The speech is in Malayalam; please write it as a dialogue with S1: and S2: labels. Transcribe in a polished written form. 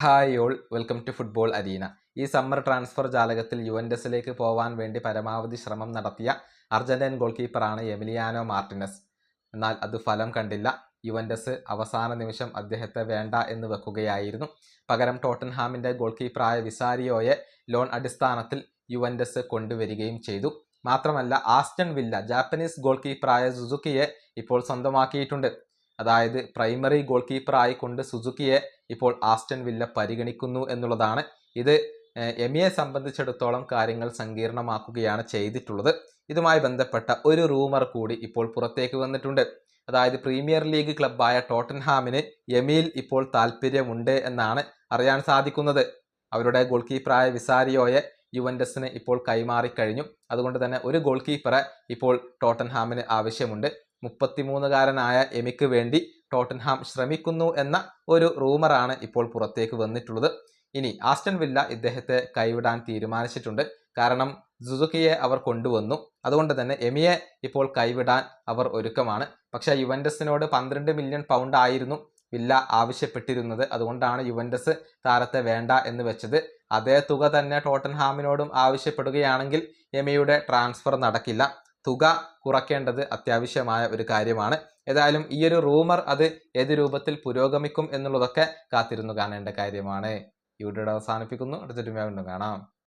S1: Hi all, welcome to football arena. ഈ സമ്മർ ട്രാൻസ്ഫർ ജാലകത്തിൽ യുവൻറ്റസിലേക്ക് പോവാൻ വേണ്ടി പരമാവധി ശ്രമം നടത്തിയ അർജന്റീൻ ഗോൾ കീപ്പറാണ് എമിലിയാനോ മാർട്ടിനസ്. എന്നാൽ അത് ഫലം കണ്ടില്ല. യുവൻറ്റസ് അവസാന നിമിഷം അദ്ദേഹത്തെ വേണ്ട എന്ന് വെക്കുകയായിരുന്നു. പകരം ടോട്ടൻഹാമിൻ്റെ ഗോൾ കീപ്പറായ വിസാരിയോയെ ലോൺ അടിസ്ഥാനത്തിൽ യുവൻറ്റസ് കൊണ്ടുവരികയും ചെയ്തു. മാത്രമല്ല, ആസ്റ്റൺ വില്ല ജാപ്പനീസ് ഗോൾ കീപ്പറായ സുസുക്കിയെ ഇപ്പോൾ സ്വന്തമാക്കിയിട്ടുണ്ട്. അതായത് പ്രൈമറി ഗോൾ കീപ്പറായി കൊണ്ട് സുസുക്കിയെ ഇപ്പോൾ ആസ്റ്റൺ വില്ല പരിഗണിക്കുന്നു എന്നുള്ളതാണ്. ഇത് എമിയെ സംബന്ധിച്ചിടത്തോളം കാര്യങ്ങൾ സങ്കീർണമാക്കുകയാണ് ചെയ്തിട്ടുള്ളത്. ഇതുമായി ബന്ധപ്പെട്ട ഒരു റൂമർ കൂടി ഇപ്പോൾ പുറത്തേക്ക് വന്നിട്ടുണ്ട്. അതായത് പ്രീമിയർ ലീഗ് ക്ലബ്ബായ ടോട്ടൻഹാമിന് എമിയിൽ ഇപ്പോൾ താല്പര്യമുണ്ട് എന്നാണ് അറിയാൻ സാധിക്കുന്നത്. അവരുടെ ഗോൾ കീപ്പറായ വിസാരിയോയെ യുവൻറ്റസിന് ഇപ്പോൾ കൈമാറിക്കഴിഞ്ഞു. അതുകൊണ്ട് തന്നെ ഒരു ഗോൾ കീപ്പറെ ഇപ്പോൾ ടോട്ടൻഹാമിന് ആവശ്യമുണ്ട്. 33-കാരനായ എമിക്ക് വേണ്ടി ടോട്ടൻഹാം ശ്രമിക്കുന്നു എന്ന ഒരു റൂമറാണ് ഇപ്പോൾ പുറത്തേക്ക് വന്നിട്ടുള്ളത്. ഇനി ആസ്റ്റൺ വില്ല ഇദ്ദേഹത്തെ കൈവിടാൻ തീരുമാനിച്ചിട്ടുണ്ട്. കാരണം സുസുക്കിയെ അവർ കൊണ്ടുവന്നു. അതുകൊണ്ട് തന്നെ എമിയെ ഇപ്പോൾ കൈവിടാൻ അവർ ഒരുക്കമാണ്. പക്ഷേ യുവൻറ്റസിനോട് 12 മില്യൺ പൗണ്ട് ആയിരുന്നു വില്ല ആവശ്യപ്പെട്ടിരുന്നത്. അതുകൊണ്ടാണ് യുവൻറ്റസ് താരത്തെ വേണ്ട എന്ന് വെച്ചത്. അതേ തുക തന്നെ ടോട്ടൻഹാമിനോടും ആവശ്യപ്പെടുകയാണെങ്കിൽ എമിയുടെ ട്രാൻസ്ഫർ നടക്കില്ല. തുക കുറയ്ക്കേണ്ടത് അത്യാവശ്യമായ ഒരു കാര്യമാണ്. ഏതായാലും ഈ ഒരു റൂമർ അത് ഏത് രൂപത്തിൽ പുരോഗമിക്കും എന്നുള്ളതൊക്കെ കാത്തിരുന്നു കാണേണ്ട കാര്യമാണ്. ഈ വീഡിയോ അവസാനിപ്പിക്കുന്നു. അടുത്തൊരു വീണ്ടും കാണാം.